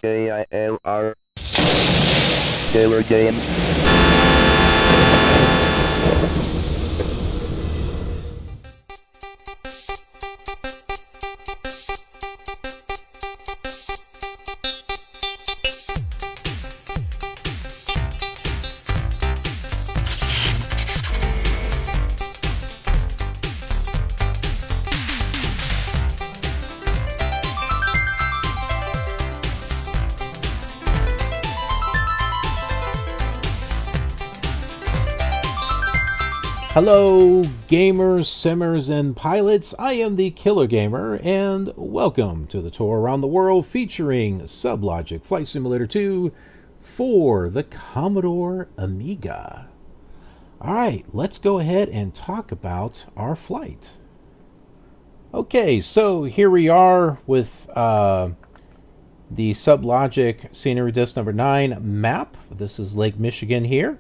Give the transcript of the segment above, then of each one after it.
KILR Killer Game. Hello, gamers, simmers, and pilots. I am the Killer Gamer, and welcome to the tour around the world featuring Sublogic Flight Simulator 2 for the Commodore Amiga. Alright, let's go ahead and talk about our flight. Okay, so here we are with the Sublogic Scenery Disk number 9 map. This is Lake Michigan here.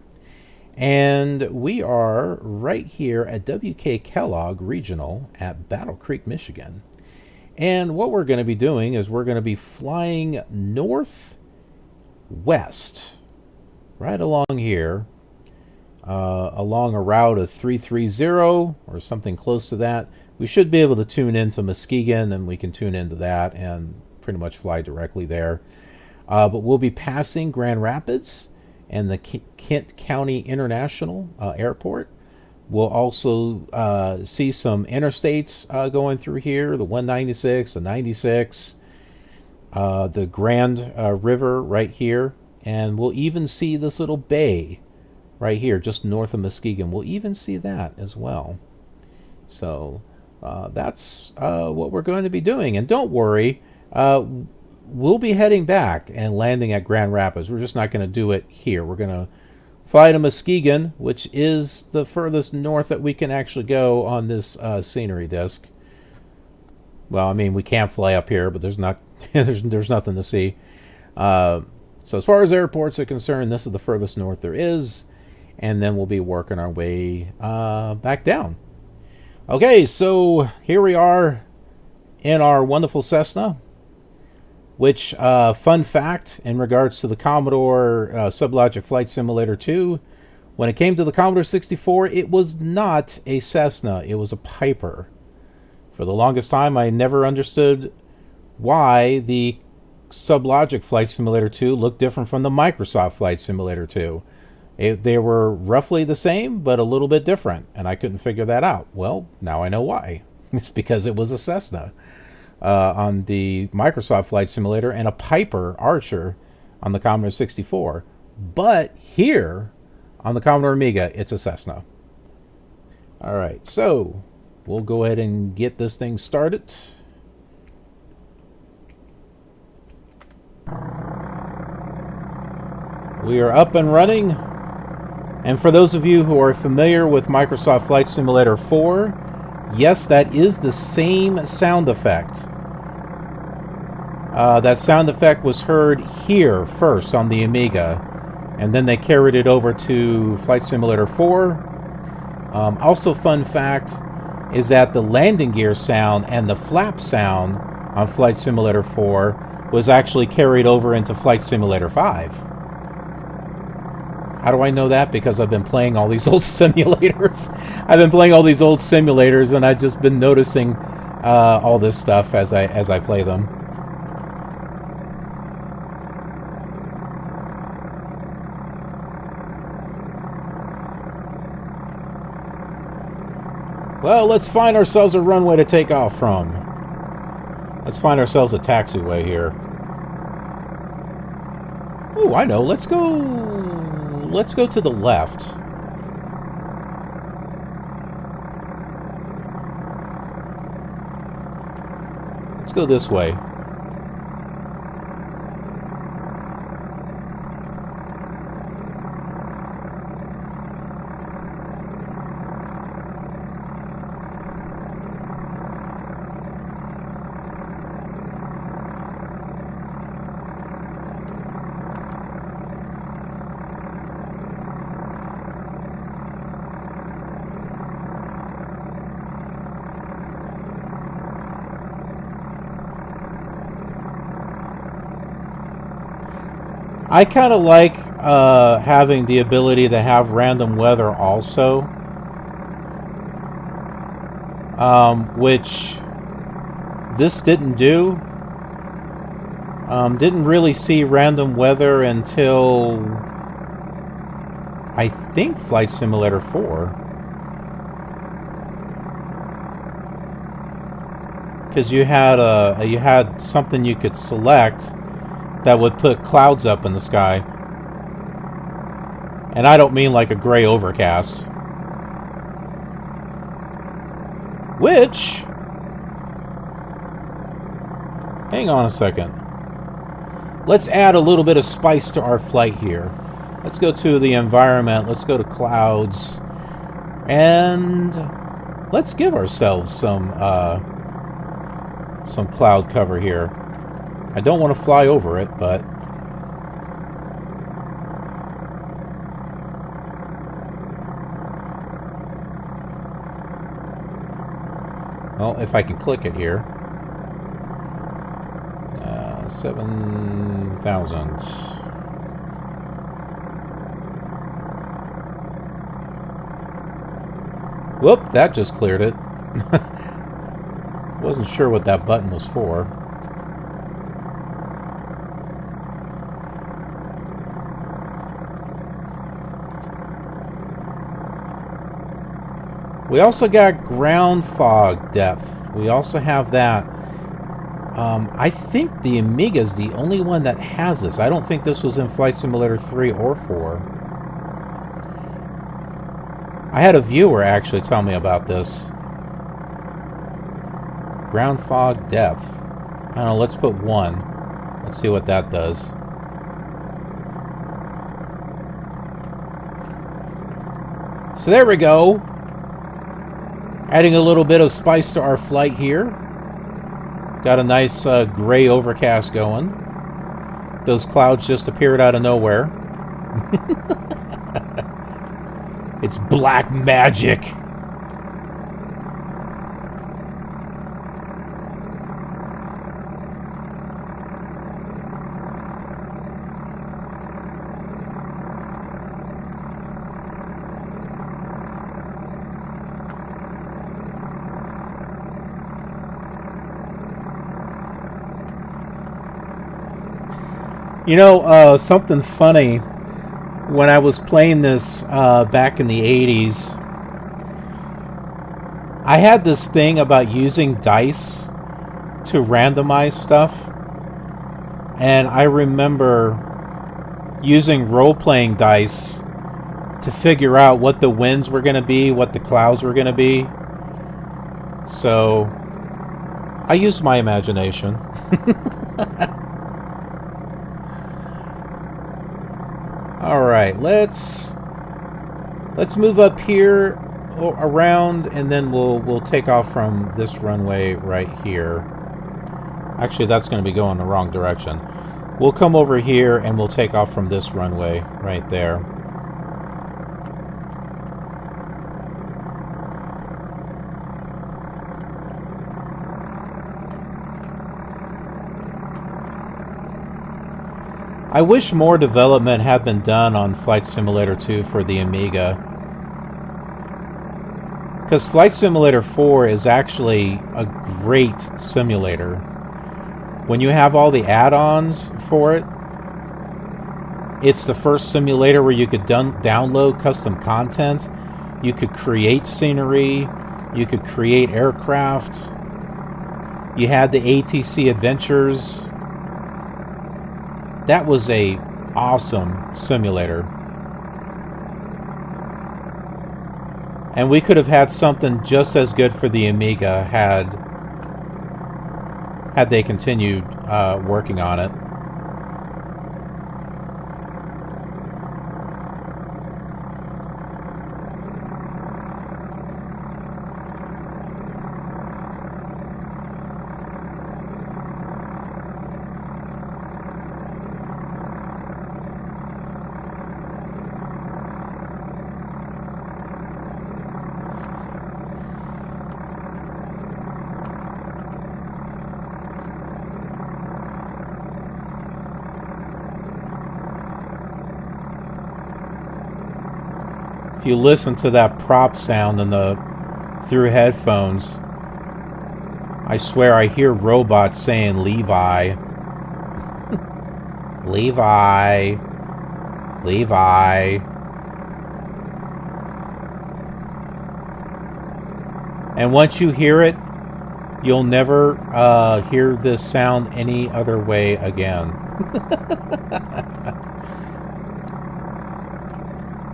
And we are right here at WK Kellogg Regional at Battle Creek, Michigan. And what we're going to be doing is we're going to be flying northwest, right along here, along a route of 330 or something close to that. We should be able to tune into Muskegon, and we can tune into that and pretty much fly directly there. But we'll be passing Grand Rapids and the Kent County International Airport. We'll also see some interstates going through here, the 196, the 96, the Grand River right here, and we'll even see this little bay right here, just north of Muskegon. We'll even see that as well. So that's what we're going to be doing. And don't worry, we'll be heading back and landing at Grand Rapids. We're just not going to do it here. We're going to fly to Muskegon, which is the furthest north that we can actually go on this scenery disk. Well, I mean, we can't fly up here, but there's not there's nothing to see. So as far as airports are concerned, this is the furthest north there is, and then we'll be working our way back down. Okay, so here we are in our wonderful Cessna. Which, fun fact, in regards to the Commodore Sublogic Flight Simulator 2, when it came to the Commodore 64, it was not a Cessna, it was a Piper. For the longest time, I never understood why the Sublogic Flight Simulator 2 looked different from the Microsoft Flight Simulator 2. They were roughly the same, but a little bit different, and I couldn't figure that out. Well, now I know why. It's because it was a Cessna on the Microsoft Flight Simulator and a Piper Archer on the Commodore 64. But here on the Commodore Amiga, it's a Cessna. Alright, so we'll go ahead and get this thing started. We are up and running. And for those of you who are familiar with Microsoft Flight Simulator 4, yes, that is the same sound effect. That sound effect was heard here first on the Amiga, and then they carried it over to Flight Simulator 4. Also, fun fact is that the landing gear sound and the flap sound on Flight Simulator 4 was actually carried over into Flight Simulator 5. How do I know that? Because I've been playing all these old simulators. I've and I've just been noticing all this stuff as I play them. Well, let's find ourselves a runway to take off from. Let's find ourselves a taxiway here. Oh, I know. Let's go to the left. Let's go this way. I kind of like having the ability to have random weather also, which this didn't do. Didn't really see random weather until I think Flight Simulator 4. Because you had something you could select that would put clouds up in the sky. And I don't mean like a gray overcast. Which, hang on a second. Let's add a little bit of spice to our flight here. Let's go to the environment. Let's go to clouds. And let's give ourselves some cloud cover here. I don't want to fly over it, but well, if I can click it here. 7,000. Whoop, that just cleared it. Wasn't sure what that button was for. We also got ground fog depth. We also have that. I think the Amiga is the only one that has this. I don't think this was in Flight Simulator 3 or 4. I had a viewer actually tell me about this. Ground fog depth. I don't know, let's put 1. Let's see what that does. So there we go. Adding a little bit of spice to our flight here. Got a nice gray overcast going. Those clouds just appeared out of nowhere. It's black magic. You know, something funny, when I was playing this back in the 80s, I had this thing about using dice to randomize stuff, and I remember using role-playing dice to figure out what the winds were going to be, what the clouds were going to be. So, I used my imagination. Alright, let's move up here around, and then we'll take off from this runway right here. Actually, that's going to be going the wrong direction. We'll come over here and we'll take off from this runway right there. I wish more development had been done on Flight Simulator 2 for the Amiga. Because Flight Simulator 4 is actually a great simulator. When you have all the add-ons for it, it's the first simulator where you could download custom content, you could create scenery, you could create aircraft, you had the ATC adventures. That was a awesome simulator. And we could have had something just as good for the Amiga had they continued working on it. if you listen to that prop sound through headphones, I swear I hear robots saying Levi. Levi. Levi. And once you hear it, you'll never hear this sound any other way again.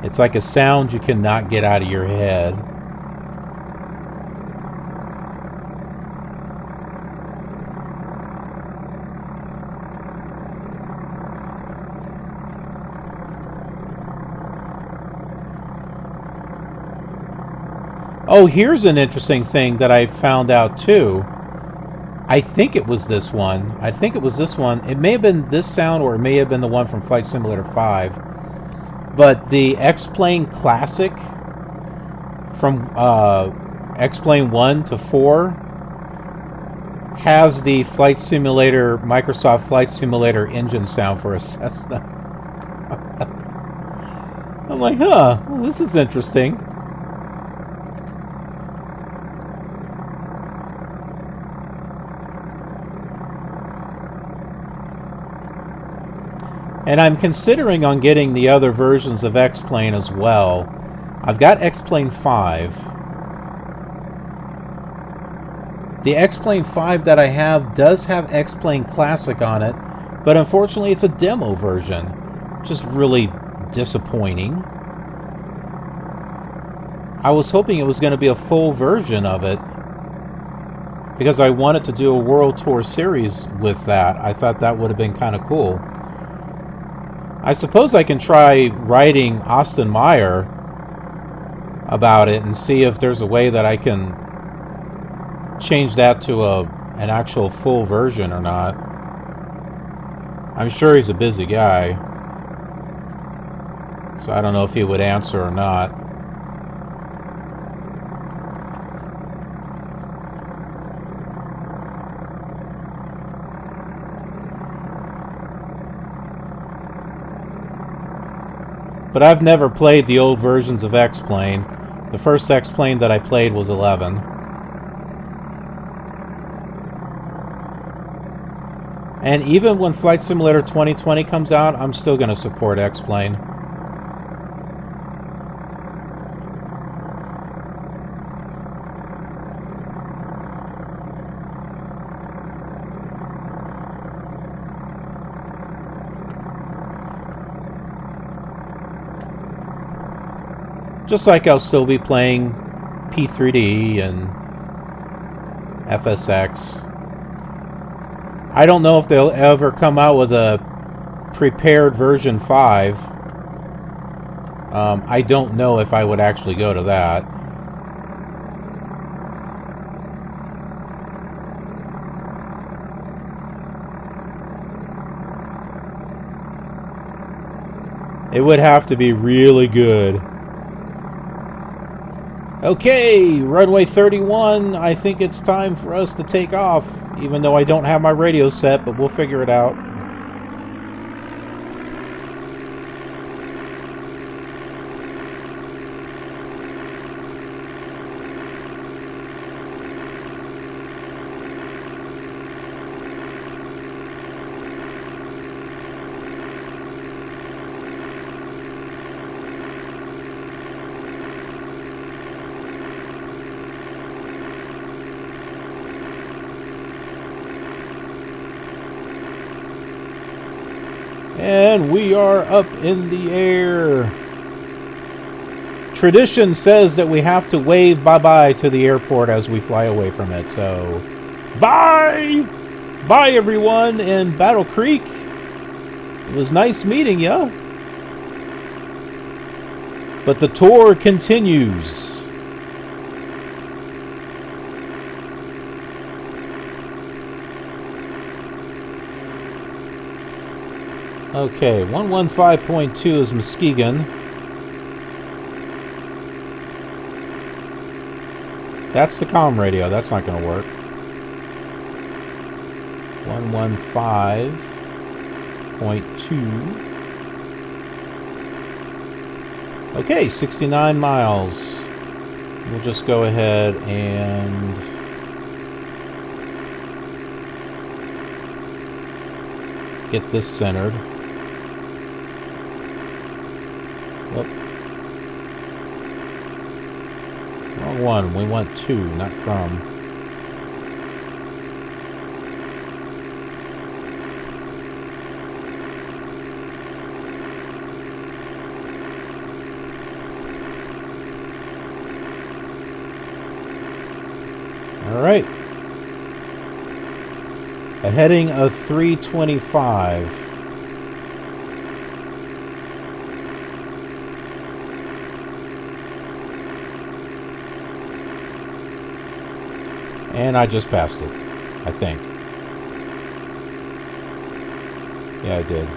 It's like a sound you cannot get out of your head. Oh, here's an interesting thing that I found out too. I think it was this one. It may have been this sound, or it may have been the one from Flight Simulator 5. But the X-Plane Classic from X-Plane 1 to 4 has the Flight Simulator, Microsoft Flight Simulator engine sound for a Cessna. I'm like, huh, well, this is interesting. And I'm considering on getting the other versions of X-Plane as well. I've got X-Plane 5. The X-Plane 5 that I have does have X-Plane Classic on it, but unfortunately it's a demo version, which is really disappointing. I was hoping it was going to be a full version of it, because I wanted to do a World Tour series with that. I thought that would have been kind of cool. I suppose I can try writing Austin Meyer about it and see if there's a way that I can change that to an actual full version or not. I'm sure he's a busy guy, so I don't know if he would answer or not. But I've never played the old versions of X-Plane. The first X-Plane that I played was 11. And even when Flight Simulator 2020 comes out, I'm still going to support X-Plane. Just like I'll still be playing P3D and FSX. I don't know if they'll ever come out with a prepared version 5. I don't know if I would actually go to that. It would have to be really good. Okay, runway 31, I think it's time for us to take off, even though I don't have my radio set, but we'll figure it out. And we are up in the air. Tradition says that we have to wave bye-bye to the airport as we fly away from it. So, bye! Bye, everyone in Battle Creek. It was nice meeting ya. But the tour continues. Okay, 115.2 is Muskegon. That's the comm radio. That's not going to work. 115.2. Okay, 69 miles. We'll just go ahead and get this centered. Whoop. Wrong one. We want to, not from. Alright. A heading of 325. And I just passed it, I think. Yeah, I did.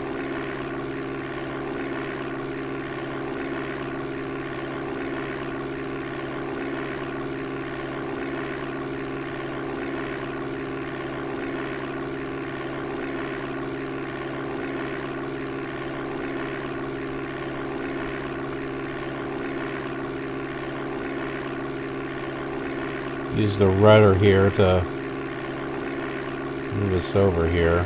Use the rudder here to move us over here.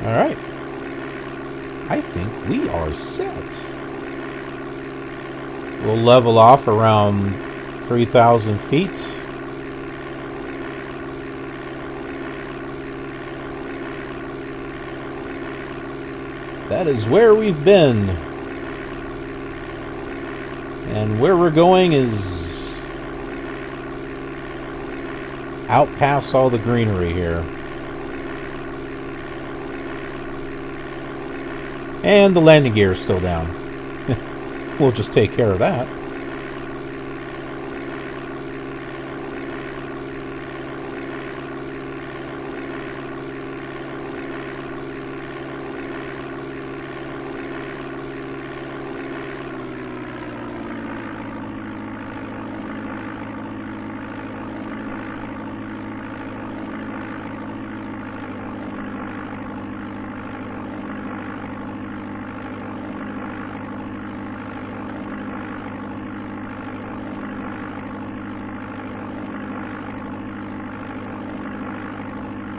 All right. I think we are set. We'll level off around 3,000 feet. That is where we've been. And where we're going is out past all the greenery here. And the landing gear is still down. We'll just take care of that.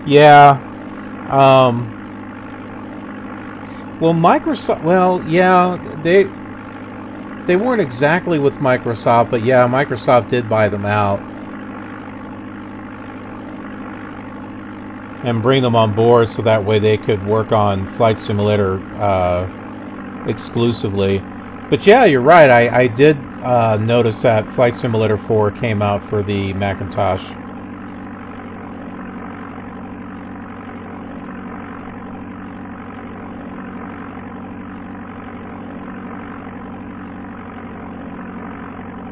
Yeah. Well, Microsoft... Well, yeah, they weren't exactly with Microsoft, but yeah, Microsoft did buy them out. And bring them on board so that way they could work on Flight Simulator exclusively. But yeah, you're right. I did notice that Flight Simulator 4 came out for the Macintosh.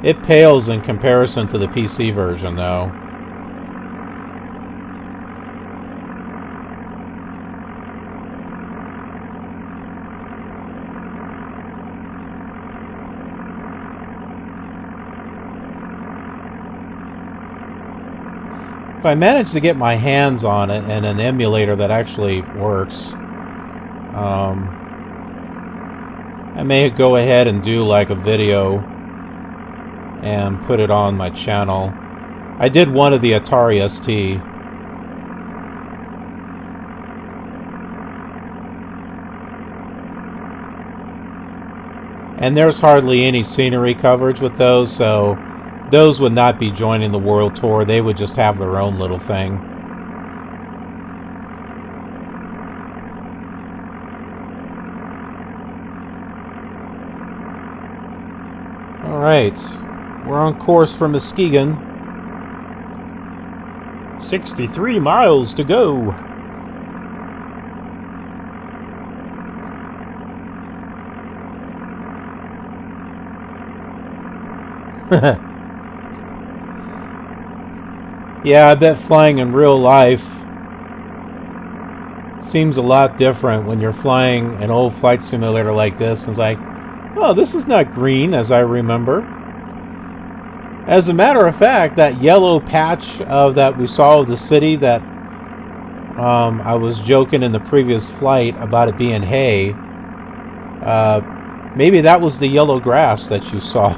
It pales in comparison to the PC version, though. If I manage to get my hands on it and an emulator that actually works, I may go ahead and do like a video and put it on my channel. I did one of the Atari ST. And there's hardly any scenery coverage with those, so those would not be joining the World Tour. They would just have their own little thing. Alright. We're on course for Muskegon. 63 miles to go. Yeah, I bet flying in real life seems a lot different when you're flying an old flight simulator like this. It's like, oh, this is not green as I remember. As a matter of fact, that yellow patch that we saw of the city that I was joking in the previous flight about it being hay, maybe that was the yellow grass that you saw.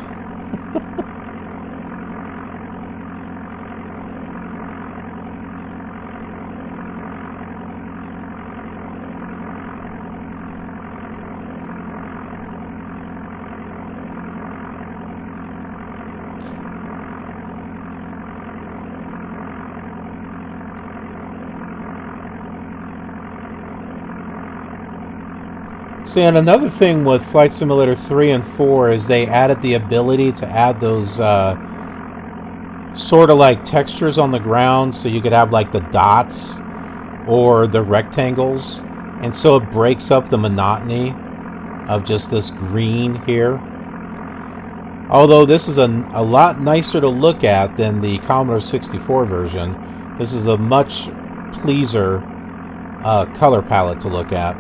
See, and another thing with Flight Simulator 3 and 4 is they added the ability to add those sort of like textures on the ground, so you could have like the dots or the rectangles, and so it breaks up the monotony of just this green here. Although this is a lot nicer to look at than the Commodore 64 version. This is a much pleaser color palette to look at.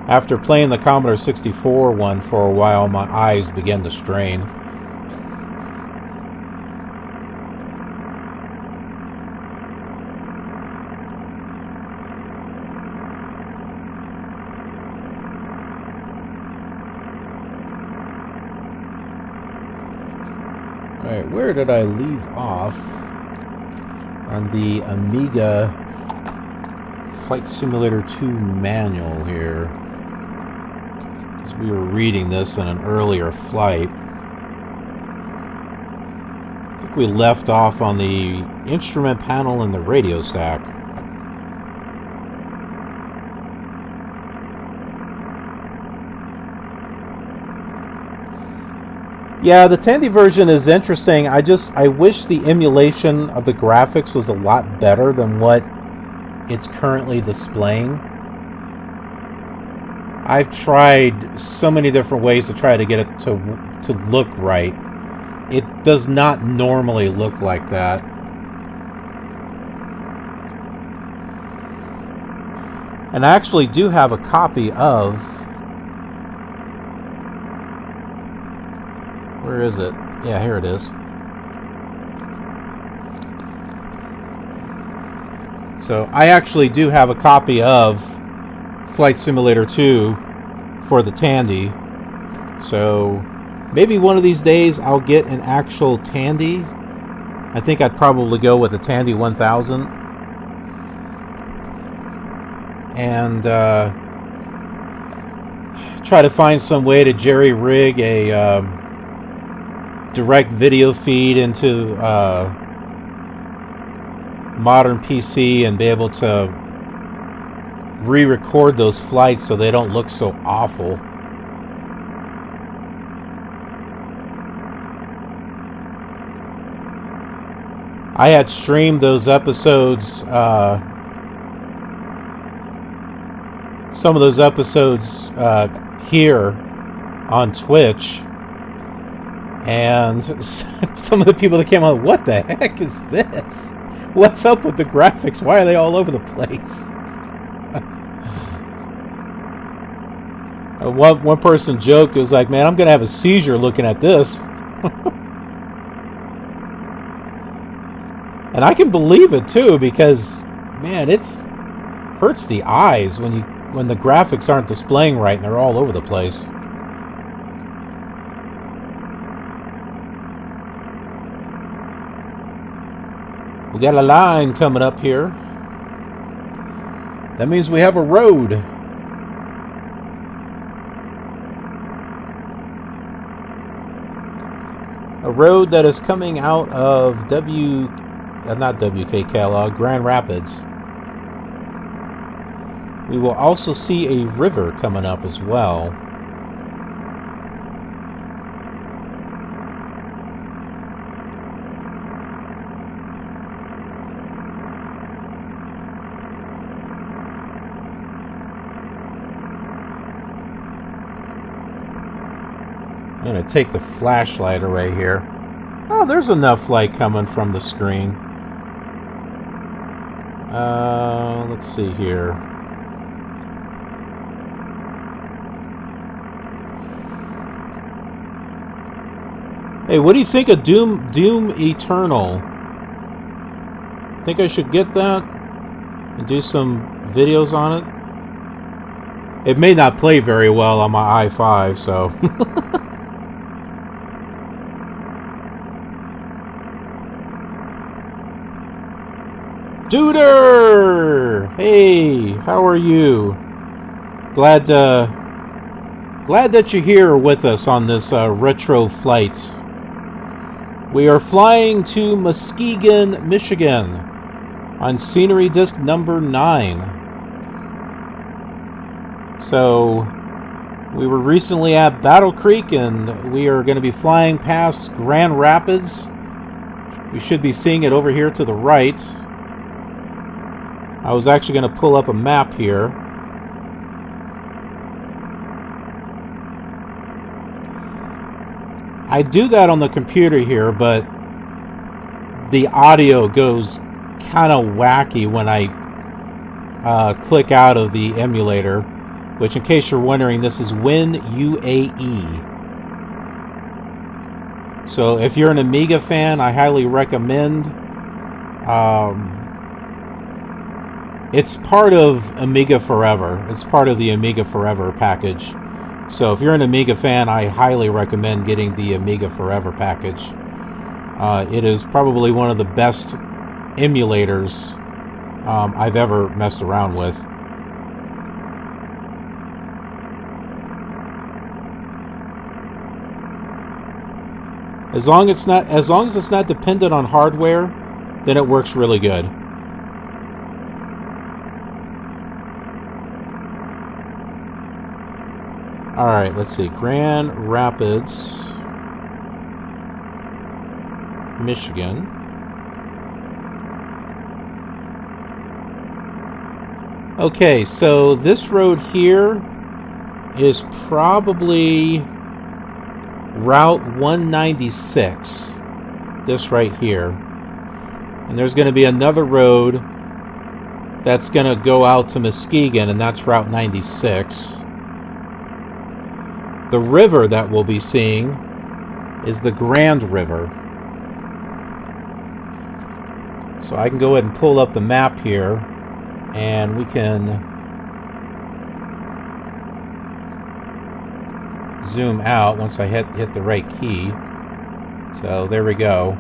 After playing the Commodore 64 one for a while, my eyes began to strain. Alright, where did I leave off on the Amiga Flight Simulator 2 manual here? We were reading this in an earlier flight. I think we left off on the instrument panel and the radio stack. Yeah, the Tandy version is interesting. I wish the emulation of the graphics was a lot better than what it's currently displaying. I've tried so many different ways to try to get it to look right. It does not normally look like that. And I actually do have a copy of... Where is it? Yeah, here it is. So I actually do have a copy of Flight Simulator 2 for the Tandy. So maybe one of these days I'll get an actual Tandy. I think I'd probably go with a Tandy 1000. And try to find some way to jerry-rig a direct video feed into modern PC and be able to re-record those flights so they don't look so awful. I had streamed those episodes, some of those episodes here on Twitch, and some of the people that came on, what the heck is this? What's up with the graphics? Why are they all over the place? One person joked, it was like, man, I'm going to have a seizure looking at this. And I can believe it too, because, man, it's hurts the eyes when the graphics aren't displaying right and they're all over the place. We got a line coming up here. That means we have a road. A road that is coming out of Kellogg, Grand Rapids. We will also see a river coming up as well. I'm going to take the flashlight away here. Oh, there's enough light coming from the screen. Let's see here. Hey, what do you think of Doom Eternal? Think I should get that and do some videos on it? It may not play very well on my i5, so... Deude! Hey, how are you? Glad that you're here with us on this retro flight. We are flying to Muskegon, Michigan on Scenery Disk number 9. So, we were recently at Battle Creek and we are going to be flying past Grand Rapids. We should be seeing it over here to the right. I was actually going to pull up a map here. I do that on the computer here, but the audio goes kind of wacky when I click out of the emulator, which, in case you're wondering, this is WinUAE. So if you're an Amiga fan, I highly recommend. It's part of Amiga Forever. It's part of the Amiga Forever package. So if you're an Amiga fan, I highly recommend getting the Amiga Forever package. It is probably one of the best emulators I've ever messed around with. As long as it's not dependent on hardware, then it works really good. Alright, let's see. Grand Rapids, Michigan. Okay, so this road here is probably Route 196. This right here. And there's going to be another road that's going to go out to Muskegon, and that's Route 96. The river that we'll be seeing is the Grand River. So I can go ahead and pull up the map here, and we can zoom out once I hit the right key. So there we go.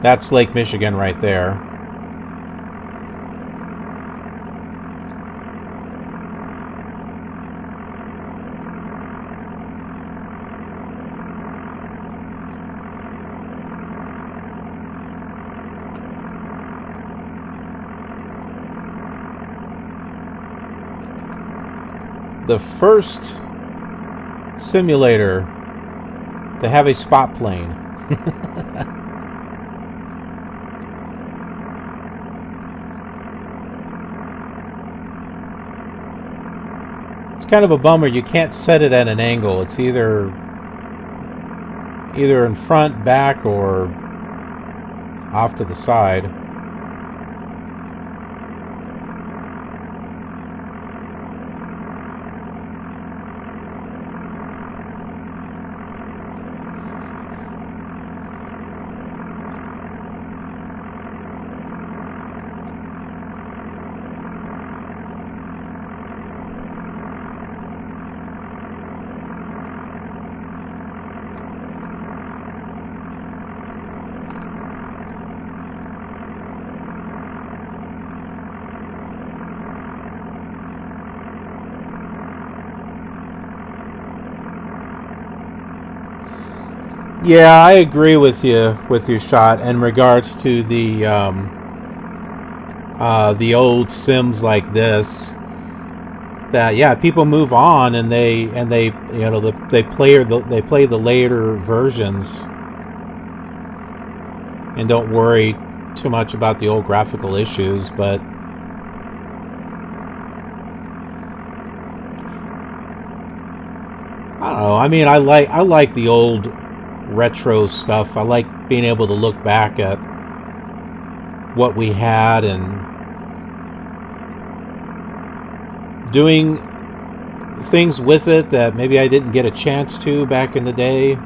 That's Lake Michigan right there. The first simulator to have a spot plane. It's kind of a bummer you can't set it at an angle. It's either in front, back, or off to the side. Yeah, I agree with you Shot, in regards to the old Sims like this. That, yeah, people move on and they you know, they play the later versions and don't worry too much about the old graphical issues, but I don't know. I mean, I like the old retro stuff. I like being able to look back at what we had and doing things with it that maybe I didn't get a chance to back in the day.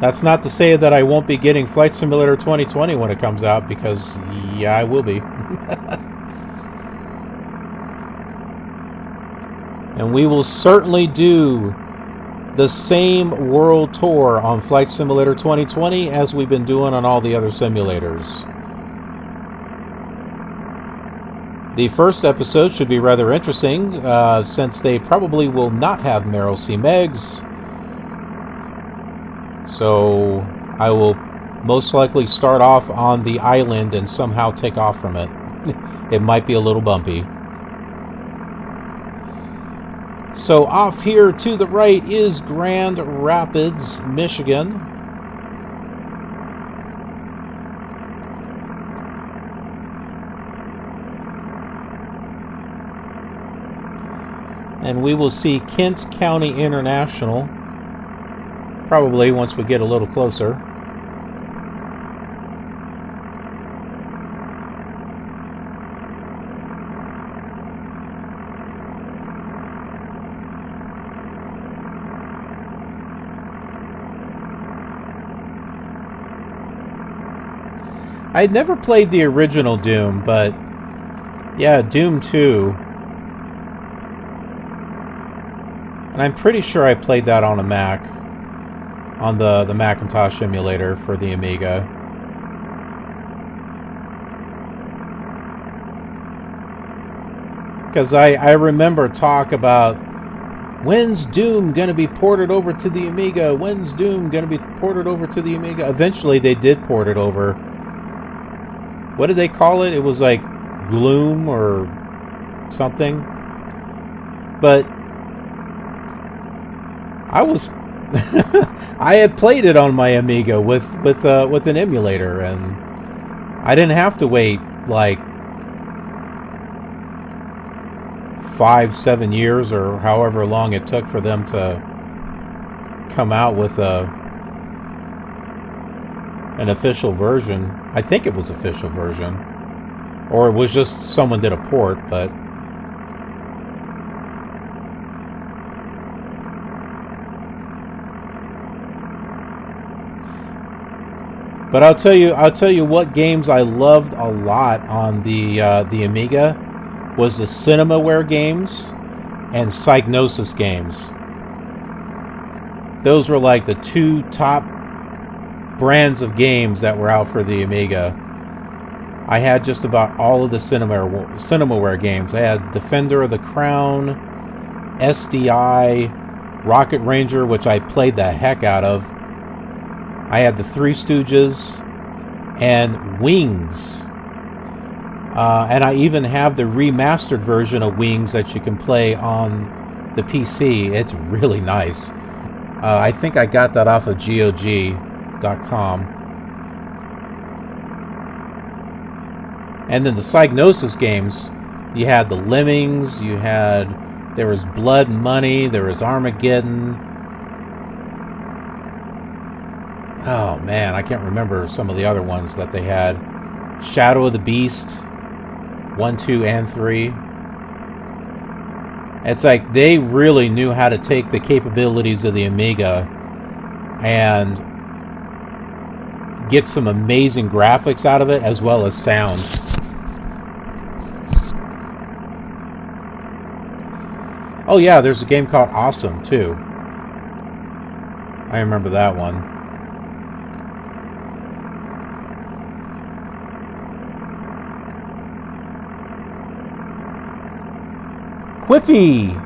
That's not to say that I won't be getting Flight Simulator 2020 when it comes out, because, yeah, I will be. And we will certainly do the same world tour on Flight Simulator 2020 as we've been doing on all the other simulators. The first episode should be rather interesting, since they probably will not have Meryl C. Meggs. So I will most likely start off on the island and somehow take off from it. It might be a little bumpy. So off here to the right is Grand Rapids, Michigan. And we will see Kent County International, probably once we get a little closer. I had never played the original Doom, but yeah, Doom 2. And I'm pretty sure I played that on a Mac, on the Macintosh emulator for the Amiga. Because I remember talk about, when's Doom going to be ported over to the Amiga? When's Doom going to be ported over to the Amiga? Eventually they did port it over. What did they call it? It was like Gloom or something. But I was I had played it on my Amiga with an emulator, and I didn't have to wait like 5-7 years or however long it took for them to come out with an official version. I think it was official version, or it was just someone did a port, but I'll tell you what games I loved a lot on the Amiga was the Cinemaware games and Psygnosis games. Those were like the two top brands of games that were out for the Amiga. I had just about all of the Cinemaware games. I had Defender of the Crown, SDI, Rocket Ranger, which I played the heck out of. I had the Three Stooges, and Wings. And I even have the remastered version of Wings that you can play on the PC. It's really nice. I think I got that off of GOG.com. And then the Psygnosis games, you had the Lemmings, there was Blood and Money, there was Armageddon. Oh man, I can't remember some of the other ones that they had. Shadow of the Beast, 1, 2, and 3. It's like they really knew how to take the capabilities of the Amiga and get some amazing graphics out of it, as well as sound. Oh yeah, there's a game called Awesome too. I remember that one. Qufiy,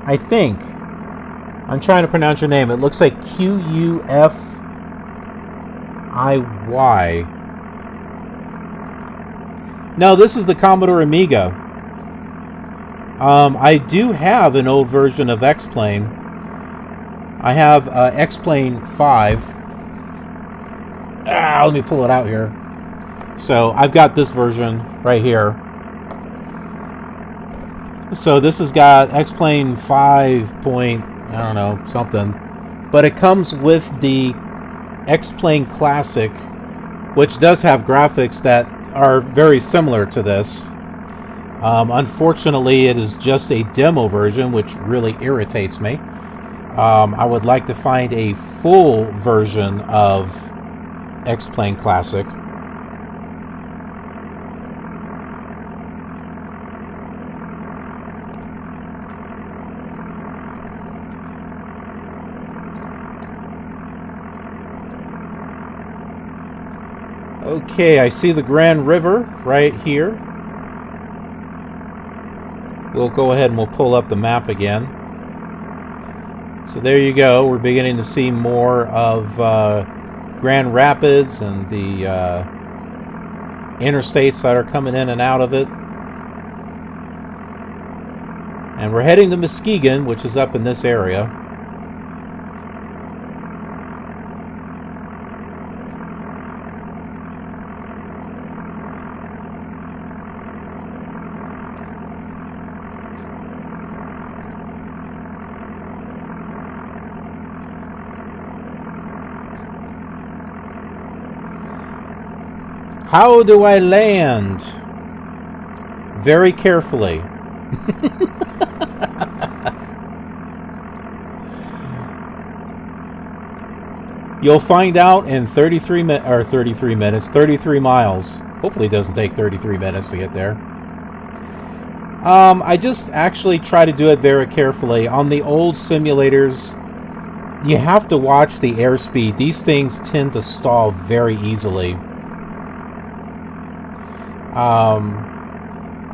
I think. I'm trying to pronounce your name. It looks like Qufiy. No, this is the Commodore Amiga. I do have an old version of X-Plane. I have X-Plane 5. Let me pull it out here. So I've got this version right here. So this has got X-Plane 5 point, I don't know, something. But it comes with the X-Plane Classic, which does have graphics that are very similar to this. Unfortunately, it is just a demo version, which really irritates me. I would like to find a full version of X-Plane Classic. Okay, I see the Grand River right here. We'll go ahead and we'll pull up the map again. So there you go. We're beginning to see more of Grand Rapids and the interstates that are coming in and out of it. And we're heading to Muskegon, which is up in this area. How do I land? Very carefully. You'll find out in 33 miles. Hopefully it doesn't take 33 minutes to get there. I just actually try to do it very carefully. On the old simulators, you have to watch the airspeed. These things tend to stall very easily.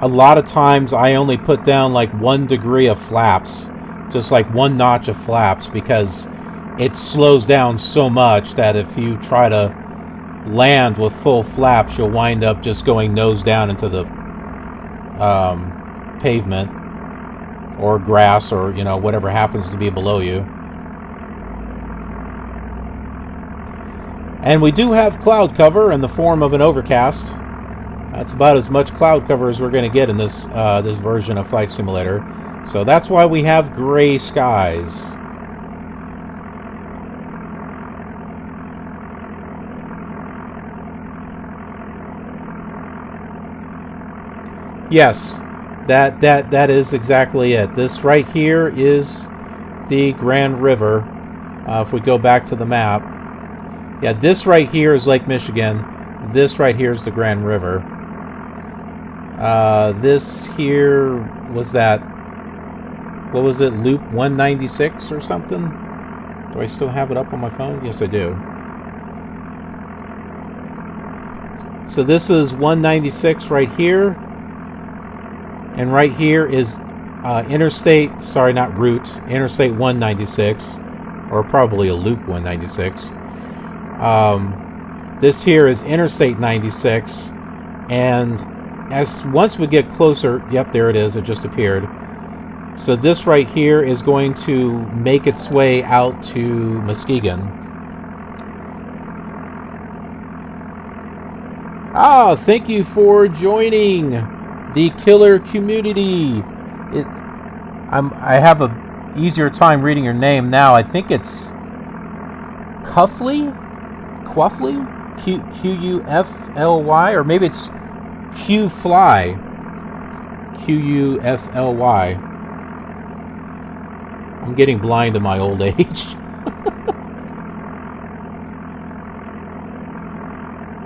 A lot of times I only put down like 1 degree of flaps, just like 1 notch of flaps, because it slows down so much that if you try to land with full flaps, you'll wind up just going nose down into the pavement or grass or, you know, whatever happens to be below you. And we do have cloud cover in the form of an overcast. That's about as much cloud cover as we're going to get in this this version of Flight Simulator. So that's why we have gray skies. Yes, that is exactly it. This right here is the Grand River. If we go back to the map, yeah, this right here is Lake Michigan. This right here is the Grand River. This here was that, what was it, Loop 196 or something? Do I still have it up on my phone? Yes, I do. So this is 196 right here. And right here is Interstate 196, or probably a Loop 196. This here is Interstate 96, and once we get closer, yep, there it is, it just appeared. So this right here is going to make its way out to Muskegon. Thank you for joining the KILR community. I have a easier time reading your name now. I think it's Qufiy, Qufly, or maybe it's Qfly, Qufly. I'm getting blind in my old age.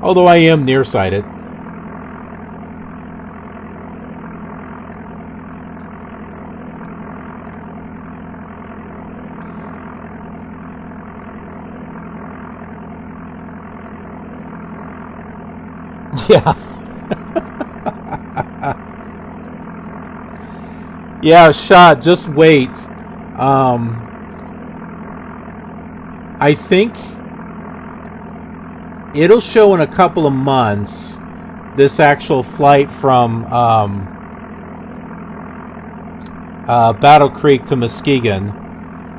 Although I am nearsighted. Yeah. Yeah, shot. Just wait. I think it'll show in a couple of months, this actual flight from Battle Creek to Muskegon,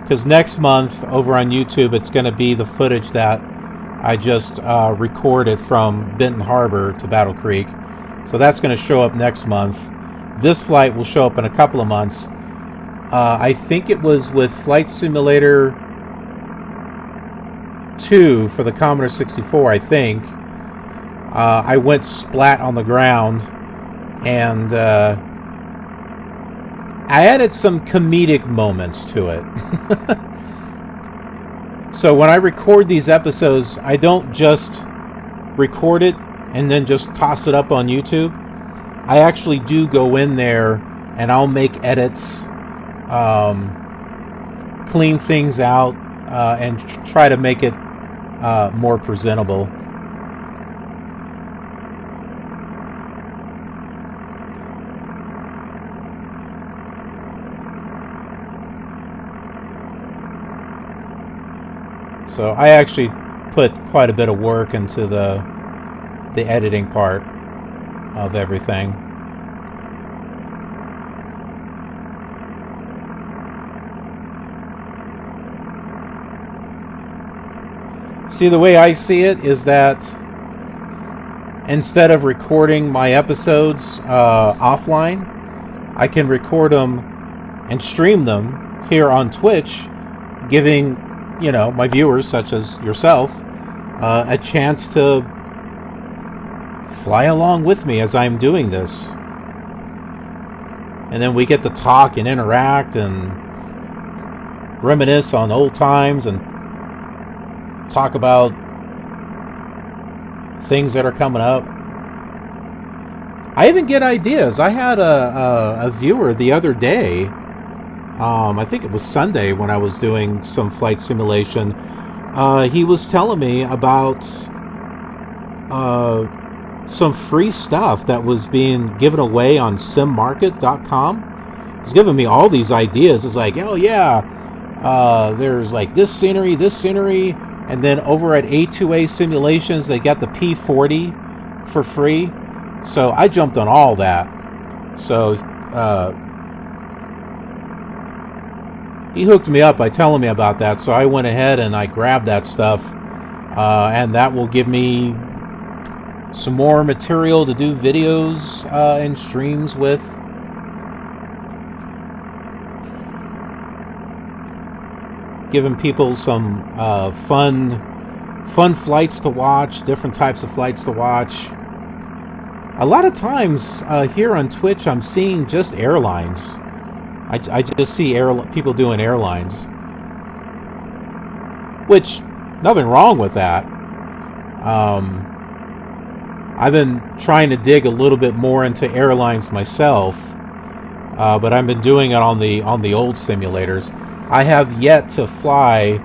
because next month over on YouTube it's going to be the footage that I just recorded from Benton Harbor to Battle Creek. So that's going to show up next month. This flight will show up in a couple of months. I think it was with Flight Simulator 2 for the Commodore 64, I think. I went splat on the ground, and I added some comedic moments to it. So when I record these episodes, I don't just record it and then just toss it up on YouTube. I actually do go in there and I'll make edits, clean things out, and try to make it more presentable. So I actually put quite a bit of work into the editing part of everything. See, the way I see it is that instead of recording my episodes offline, I can record them and stream them here on Twitch, giving, you know, my viewers, such as yourself, a chance to fly along with me as I'm doing this. And then we get to talk and interact and reminisce on old times and talk about things that are coming up. I even get ideas. I had a viewer the other day, I think it was Sunday when I was doing some flight simulation. He was telling me about some free stuff that was being given away on simmarket.com. He's giving me all these ideas. It's like, oh yeah, there's like this scenery, and then over at A2A Simulations, they got the P40 for free. So I jumped on all that. So he hooked me up by telling me about that. So I went ahead and I grabbed that stuff. And that will give me some more material to do videos and streams with. Giving people some fun flights to watch, different types of flights to watch. A lot of times here on Twitch, I'm seeing just airlines. I just see people doing airlines, which nothing wrong with that. I've been trying to dig a little bit more into airlines myself, but I've been doing it on the old simulators. I have yet to fly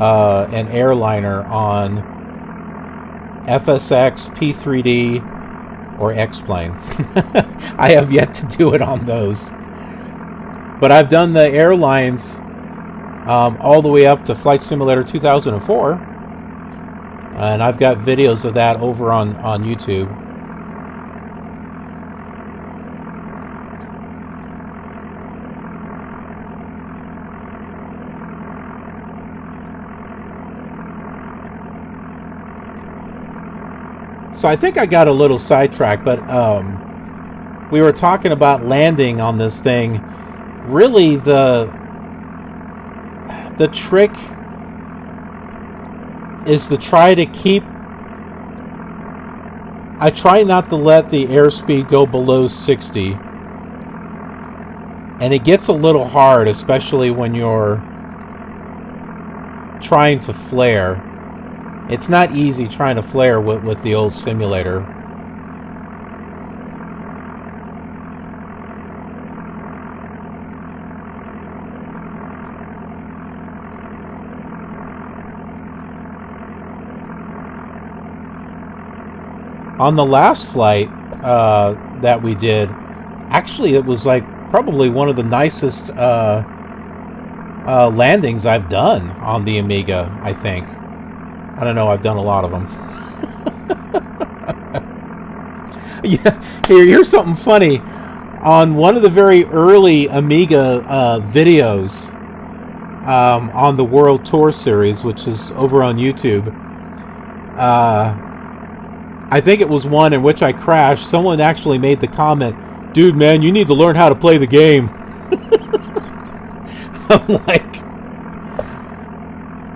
an airliner on FSX, P3D, or X-Plane. I have yet to do it on those. But I've done the airlines all the way up to Flight Simulator 2004. And I've got videos of that over on YouTube. So I think I got a little sidetracked, but we were talking about landing on this thing. Really, the trick is to try to keep... I try not to let the airspeed go below 60. And it gets a little hard, especially when you're trying to flare. It's not easy trying to flare with the old simulator. On the last flight that we did, actually it was like probably one of the nicest landings I've done on the Amiga, I think. I don't know, I've done a lot of them. Yeah, here's something funny. On one of the very early Amiga videos on the World Tour series, which is over on YouTube, I think it was one in which I crashed. Someone actually made the comment, "Dude, man, you need to learn how to play the game."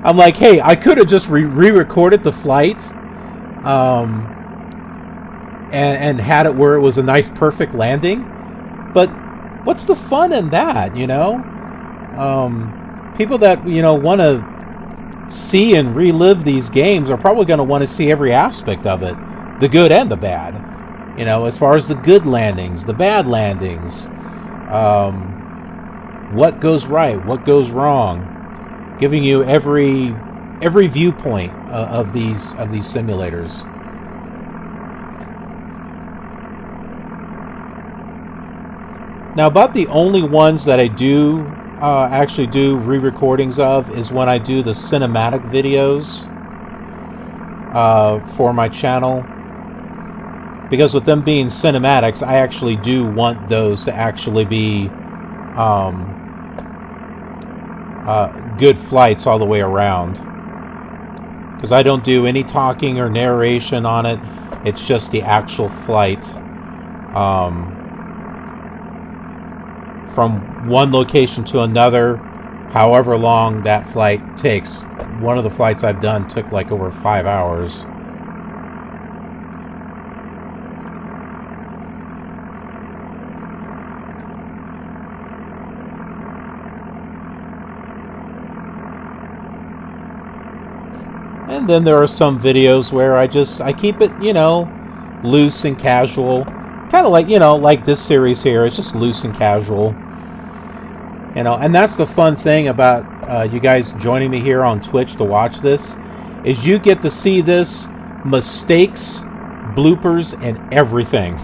I'm like, hey, I could have just re-recorded the flight and had it where it was a nice, perfect landing. But what's the fun in that, you know? People that, you know, want to see and relive these games are probably going to want to see every aspect of it, the good and the bad. You know, as far as the good landings, the bad landings, what goes right, what goes wrong, giving you every viewpoint of these simulators. Now, about the only ones that I do actually do re-recordings of is when I do the cinematic videos for my channel. Because with them being cinematics, I actually do want those to actually be good flights all the way around. Because I don't do any talking or narration on it. It's just the actual flight. From one location to another, however long that flight takes. One of the flights I've done took like over 5 hours. And then there are some videos where I keep it, you know, loose and casual. Kind of like, you know, like this series here. It's just loose and casual. You know, and that's the fun thing about you guys joining me here on Twitch to watch this, is you get to see this, mistakes, bloopers, and everything.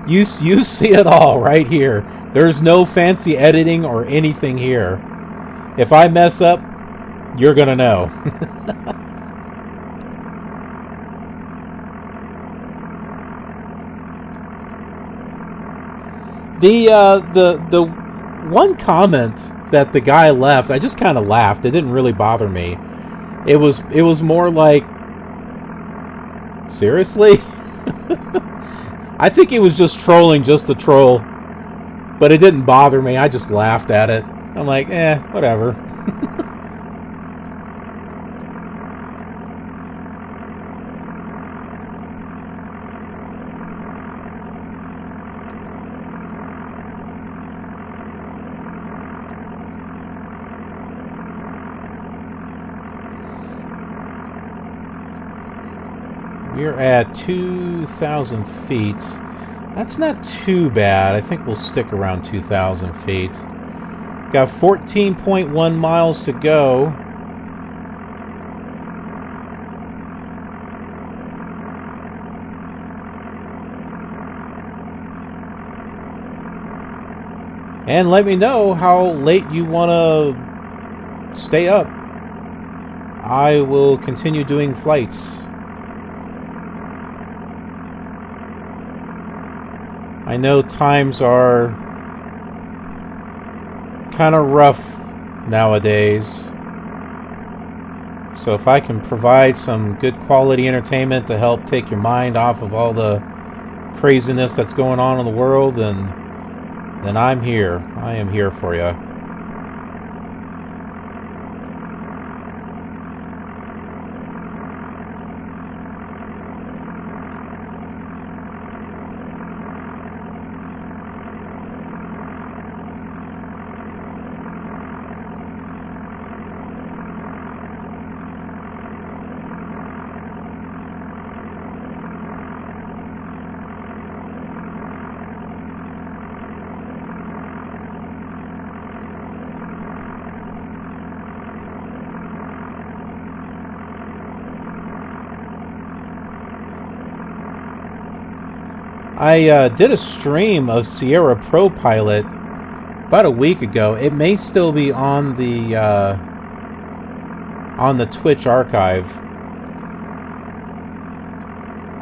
you see it all right here. There's no fancy editing or anything here. If I mess up, you're gonna know. The one comment that the guy left, I just kind of laughed. It didn't really bother me. It was more like, seriously? I think he was just trolling just to troll, but it didn't bother me. I just laughed at it. I'm like, whatever. We're at 2,000 feet. That's not too bad. I think we'll stick around 2,000 feet. Got 14.1 miles to go. And let me know how late you want to stay up. I will continue doing flights. I know times are kind of rough nowadays. So if I can provide some good quality entertainment to help take your mind off of all the craziness that's going on in the world, then I'm here. I am here for you. I did a stream of Sierra Pro Pilot about a week ago. It may still be on the Twitch archive.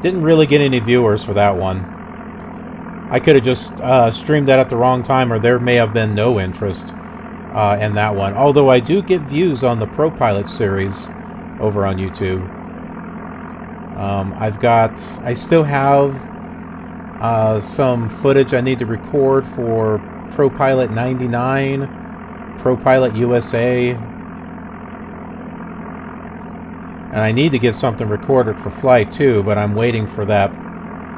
Didn't really get any viewers for that one. I could have just streamed that at the wrong time, or there may have been no interest in that one. Although I do get views on the Pro Pilot series over on YouTube. I still have some footage I need to record for Pro Pilot 99, Pro Pilot USA, and I need to get something recorded for Flight too, but I'm waiting for that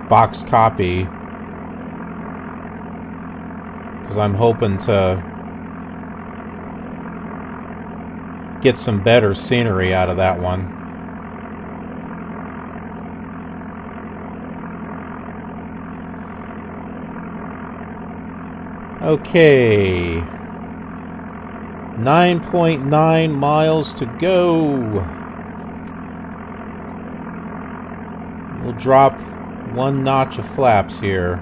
box copy because I'm hoping to get some better scenery out of that one. Okay. 9.9 miles to go. We'll drop one notch of flaps here.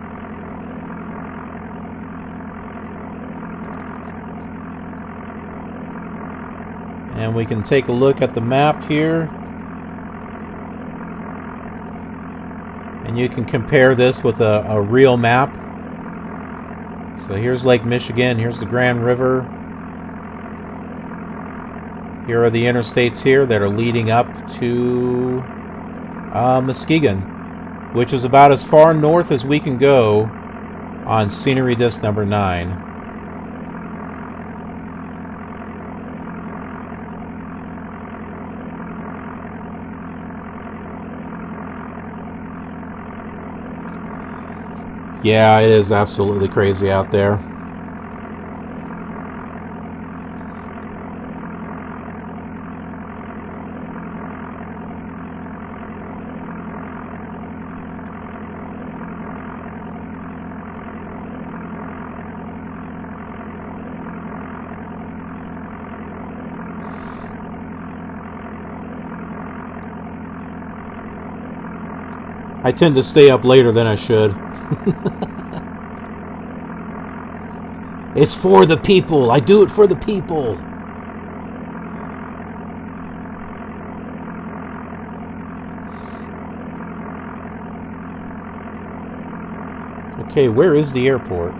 And we can take a look at the map here. And you can compare this with a real map. So here's Lake Michigan, here's the Grand River. Here are the interstates here that are leading up to Muskegon, which is about as far north as we can go on Scenery Disk number 9. Yeah, it is absolutely crazy out there. I tend to stay up later than I should. It's for the people. I do it for the people. Okay, where is the airport?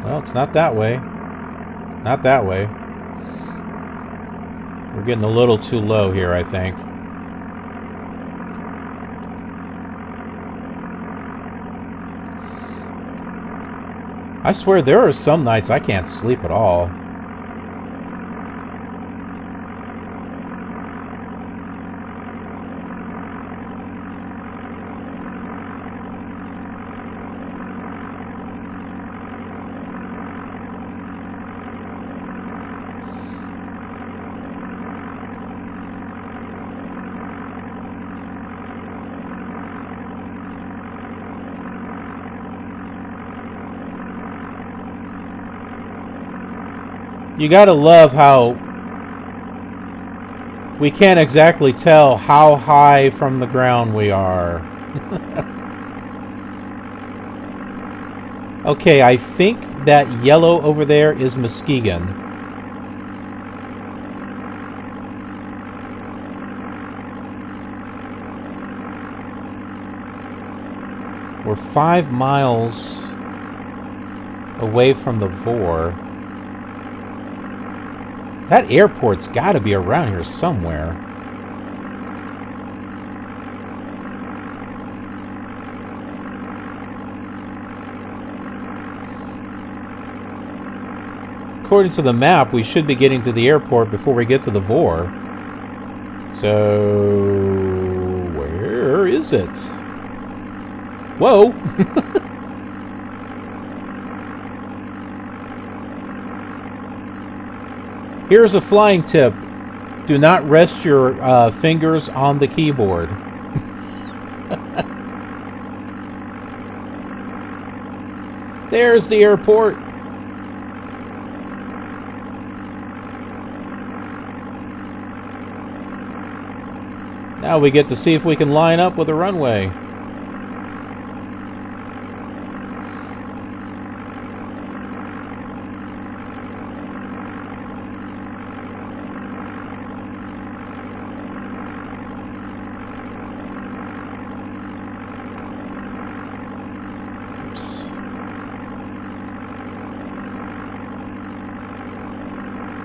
Well, it's not that way. Not that way. We're getting a little too low here, I think. I swear there are some nights I can't sleep at all. You gotta love how we can't exactly tell how high from the ground we are. Okay, I think that yellow over there is Muskegon. We're 5 miles away from the Vor. That airport's got to be around here somewhere. According to the map, we should be getting to the airport before we get to the Vor. So, where is it? Whoa! Here's a flying tip. Do not rest your fingers on the keyboard. There's the airport. Now we get to see if we can line up with a runway.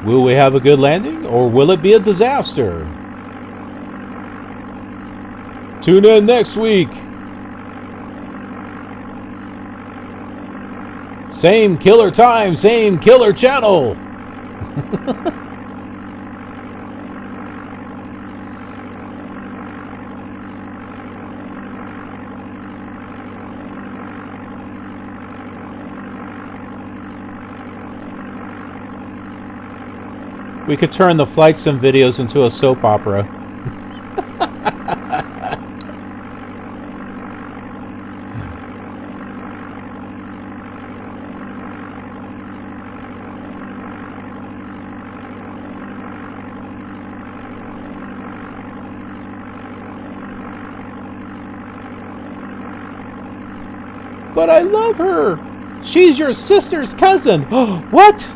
Will we have a good landing, or will it be a disaster? Tune in next week. Same killer time, same killer channel. We could turn the flight sim videos into a soap opera. But I love her! She's your sister's cousin! What?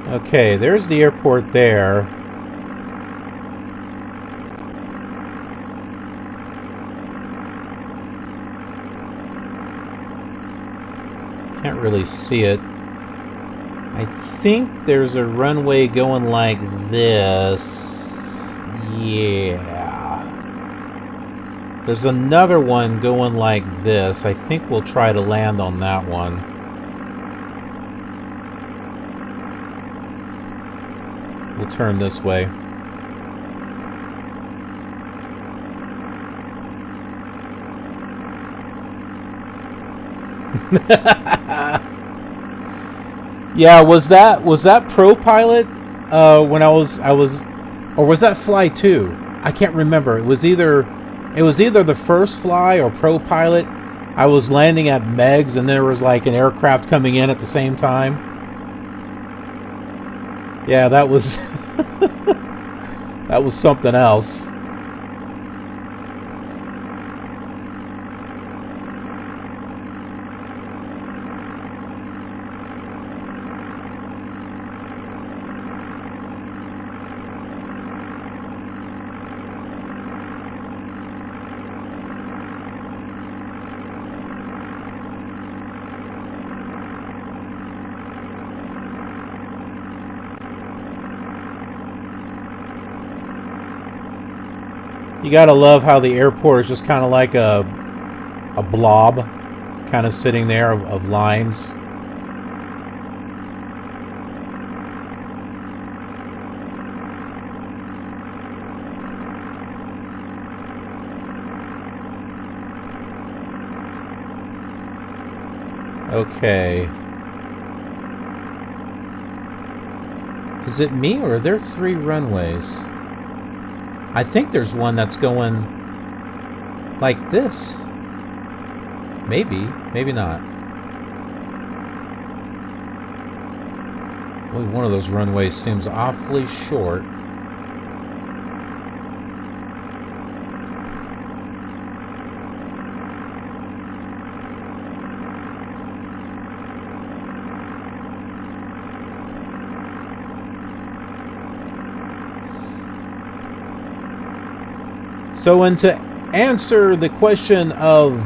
Okay, there's the airport there. Can't really see it. I think there's a runway going like this. Yeah. There's another one going like this. I think we'll try to land on that one. We'll turn this way. Yeah, was that Pro Pilot when I was or was that Fly 2? I can't remember. It was either the first Fly or Pro Pilot. I was landing at Megs and there was like an aircraft coming in at the same time. Yeah, that was that was something else. You gotta love how the airport is just kind of like a blob, kind of sitting there of lines. Okay. Is it me or are there 3 runways? I think there's one that's going like this. Maybe, maybe not. Boy, one of those runways seems awfully short. So, and to answer the question of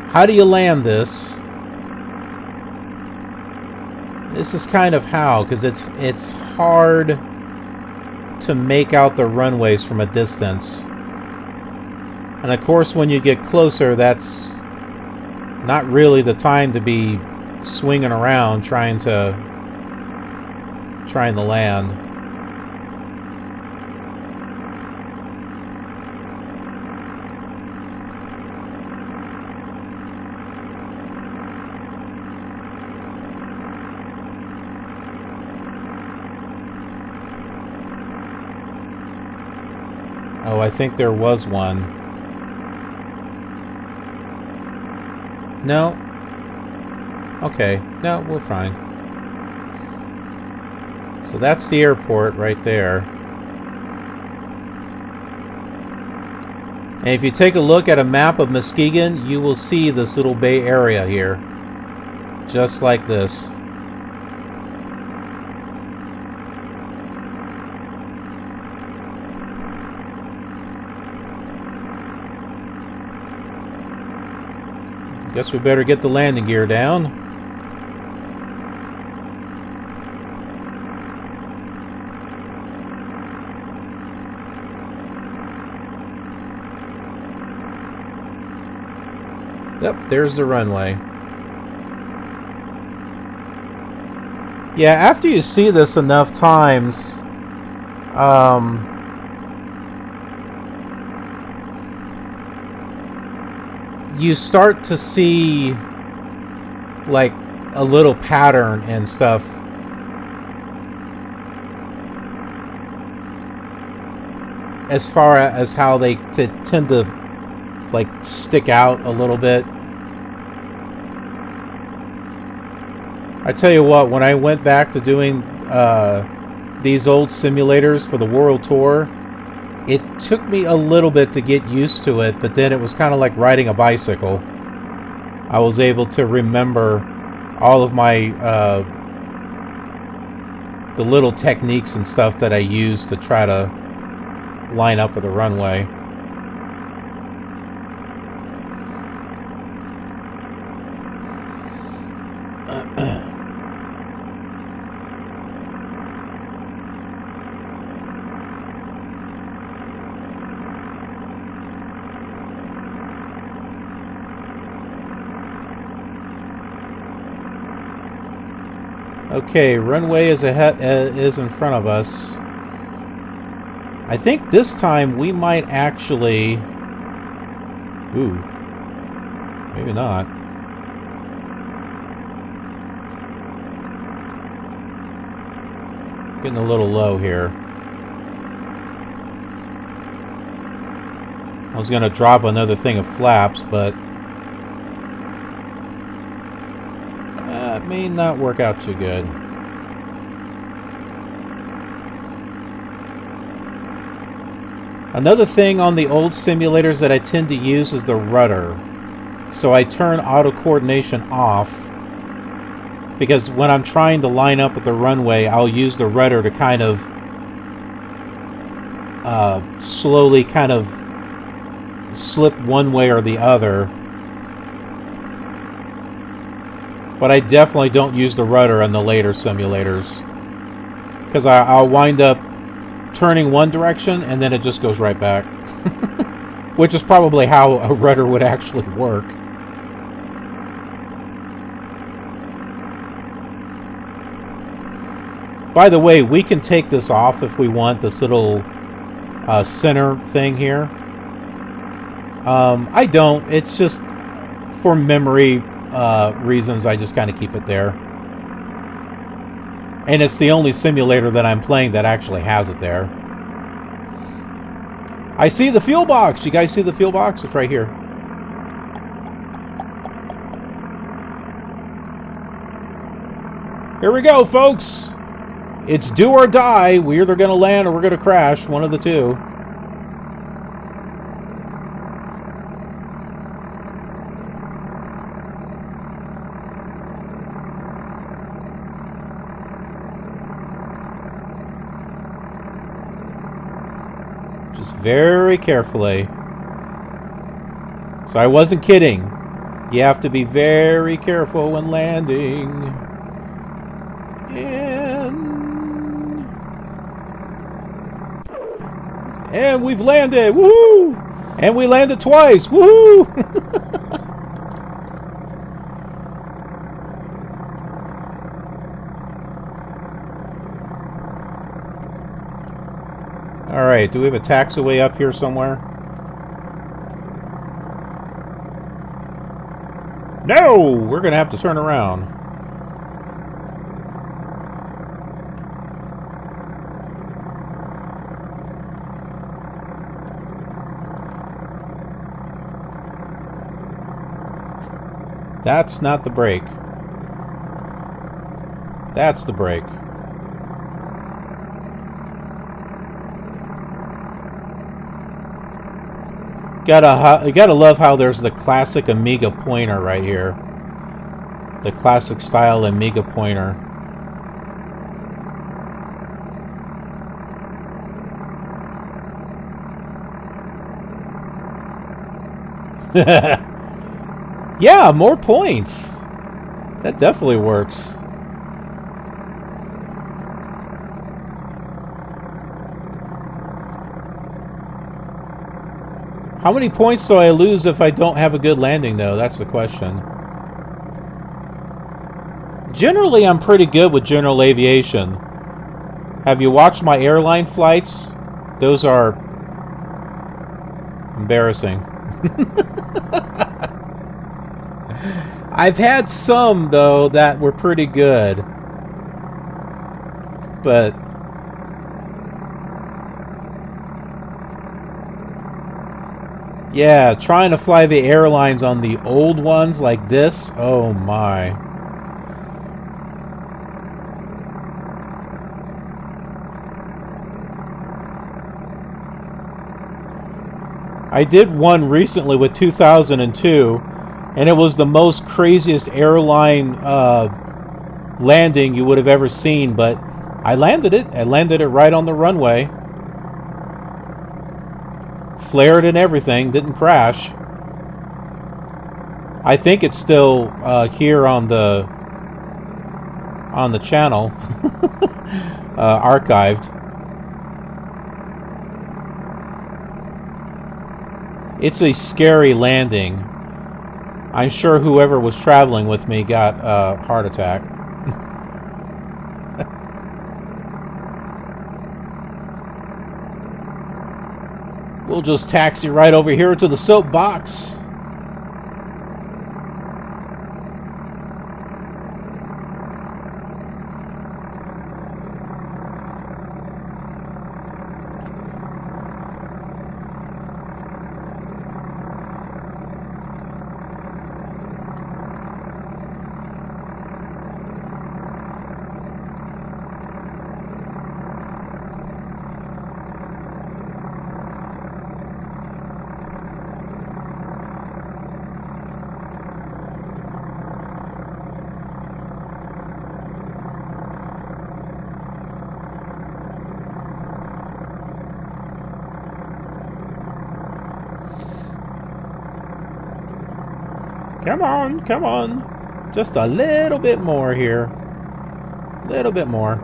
how do you land this, this is kind of how, because it's hard to make out the runways from a distance. And of course, when you get closer, that's not really the time to be swinging around trying to land. Oh, I think there was one. No. Okay. No, we're fine. So that's the airport right there. And if you take a look at a map of Muskegon, you will see this little bay area here. Just like this. Guess we better get the landing gear down. Yep, there's the runway. Yeah, after you see this enough times, you start to see like a little pattern and stuff. As far as how they tend to like stick out a little bit. I tell you what, when I went back to doing these old simulators for the World Tour, it took me a little bit to get used to it, but then it was kind of like riding a bicycle. I was able to remember all of my the little techniques and stuff that I used to try to line up with the runway. Okay, runway is in front of us. I think this time we might actually... Ooh. Maybe not. Getting a little low here. I was going to drop another thing of flaps, but... it may not work out too good. Another thing on the old simulators that I tend to use is the rudder. So I turn auto coordination off, because when I'm trying to line up with the runway, I'll use the rudder to kind of slowly kind of slip one way or the other. But I definitely don't use the rudder on the later simulators, because I'll wind up turning one direction and then it just goes right back. Which is probably how a rudder would actually work. By the way, we can take this off if we want, this little center thing here. I don't. It's just for memory reasons, I just kind of keep it there. And it's the only simulator that I'm playing that actually has it there. I see the fuel box. You guys see the fuel box? It's right here. Here we go, folks. It's do or die. We're either going to land or we're going to crash. One of the two. Just very carefully. So I wasn't kidding. You have to be very careful when landing. And we've landed! Woohoo! And we landed twice! Woohoo! Alright, do we have a taxiway up here somewhere? No! We're gonna have to turn around. That's not the brake. That's the brake. You gotta love how there's the classic Amiga pointer right here. The classic style Amiga pointer. Yeah, more points. That definitely works. How many points do I lose if I don't have a good landing, though? That's the question. Generally, I'm pretty good with general aviation. Have you watched my airline flights? Those are embarrassing. I've had some, though, that were pretty good. But yeah, trying to fly the airlines on the old ones like this, oh my. I did one recently with 2002, and it was the most craziest airline landing you would have ever seen, but I landed it. I landed it right on the runway. Flared and everything, didn't crash. I think it's still here on the channel, archived. It's a scary landing. I'm sure whoever was traveling with me got a heart attack. We'll just taxi right over here to the soapbox. Come on, come on. Just a little bit more here. A little bit more.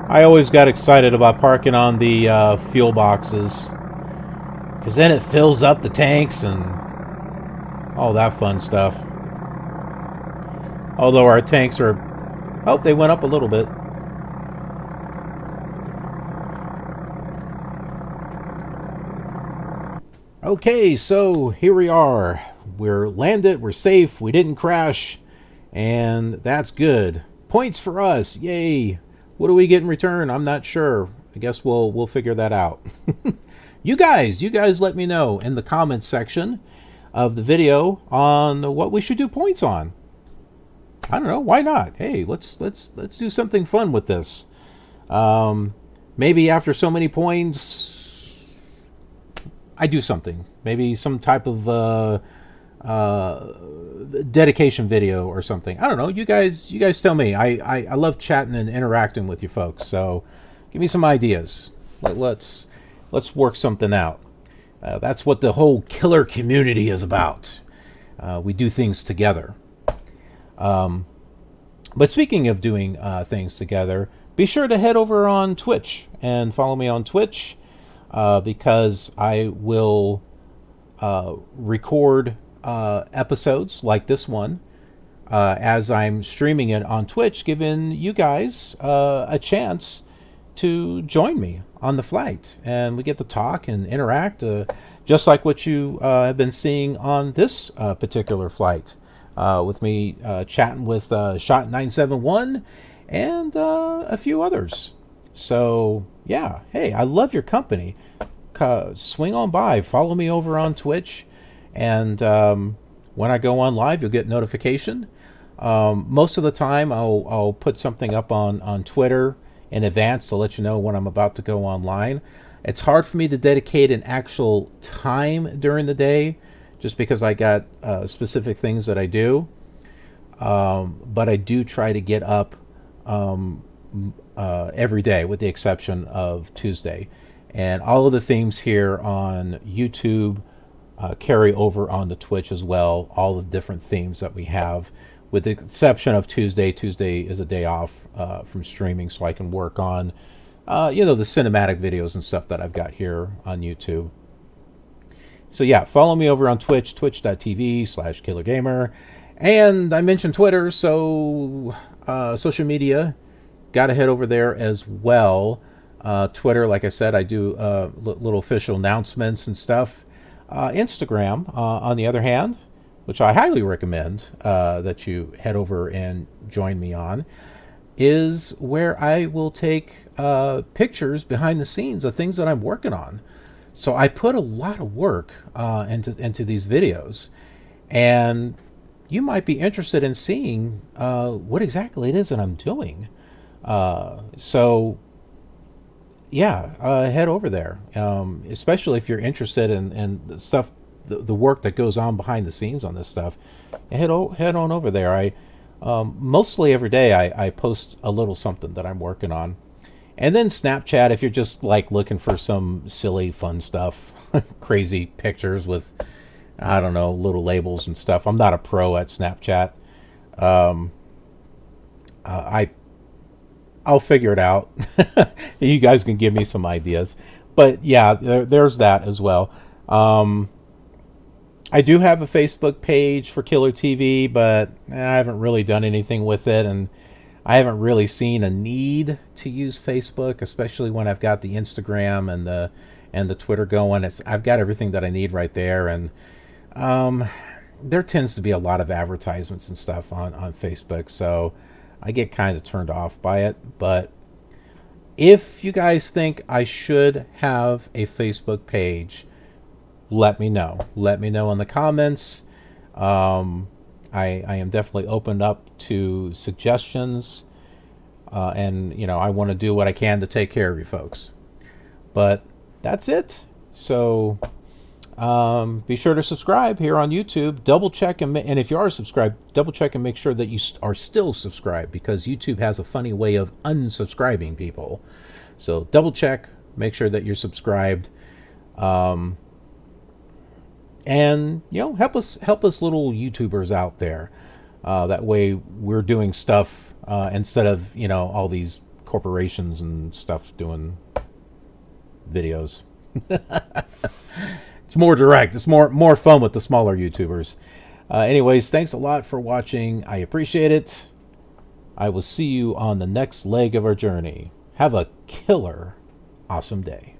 I always got excited about parking on the fuel boxes, because then it fills up the tanks and all that fun stuff. Although our tanks are... Oh, they went up a little bit. Okay, so here we are. We're landed, we're safe, we didn't crash, and that's good. Points for us, yay. What do we get in return? I'm not sure. I guess we'll figure that out. You guys let me know in the comments section of the video on what we should do points on. I don't know, why not? Hey, let's do something fun with this. Maybe after so many points, I do something. Maybe some type of dedication video or something. I don't know. You guys tell me. I love chatting and interacting with you folks. So give me some ideas. Let's work something out. That's what the whole killer community is about. We do things together. But speaking of doing things together, be sure to head over on Twitch and follow me on Twitch. Because I will record episodes like this one as I'm streaming it on Twitch, giving you guys a chance to join me on the flight. And we get to talk and interact, just like what you have been seeing on this particular flight, with me chatting with Shot971 and a few others. So, yeah, hey, I love your company. Swing on by, follow me over on Twitch, and when I go on live, you'll get notification. Most of the time, I'll put something up on Twitter in advance to let you know when I'm about to go online. It's hard for me to dedicate an actual time during the day, just because I got specific things that I do. But I do try to get up every day, with the exception of Tuesday. And all of the themes here on YouTube carry over on the Twitch as well. All the different themes that we have, with the exception of Tuesday. Tuesday is a day off from streaming, so I can work on, the cinematic videos and stuff that I've got here on YouTube. So yeah, follow me over on Twitch, twitch.tv/KillerGamer. And I mentioned Twitter, so social media, got to head over there as well. Twitter, like I said, I do little official announcements and stuff. Instagram, on the other hand, which I highly recommend that you head over and join me on, is where I will take pictures behind the scenes of things that I'm working on. So I put a lot of work into these videos, and you might be interested in seeing what exactly it is that I'm doing. So yeah, head over there, especially if you're interested in the stuff, the work that goes on behind the scenes on this stuff. Head on over there. I mostly every day I post a little something that I'm working on. And then Snapchat, if you're just like looking for some silly fun stuff, crazy pictures with, I don't know, little labels and stuff. I'm not a pro at Snapchat. I'll figure it out. You guys can give me some ideas. But yeah, there's that as well. I do have a Facebook page for Killer TV, but I haven't really done anything with it, and I haven't really seen a need to use Facebook, especially when I've got the Instagram and the Twitter going. I've got everything that I need right there, and there tends to be a lot of advertisements and stuff on Facebook, so I get kind of turned off by it. But if you guys think I should have a Facebook page, let me know. Let me know in the comments. I am definitely opened up to suggestions, and I want to do what I can to take care of you folks. But that's it. So be sure to subscribe here on YouTube. Double check, and if you are subscribed, double check and make sure that you are still subscribed, because YouTube has a funny way of unsubscribing people. So double check, make sure that you're subscribed. And help us little YouTubers out there. That way we're doing stuff instead of all these corporations and stuff doing videos. It's more direct. It's more fun with the smaller YouTubers. Anyways, thanks a lot for watching. I appreciate it. I will see you on the next leg of our journey. Have a killer awesome day.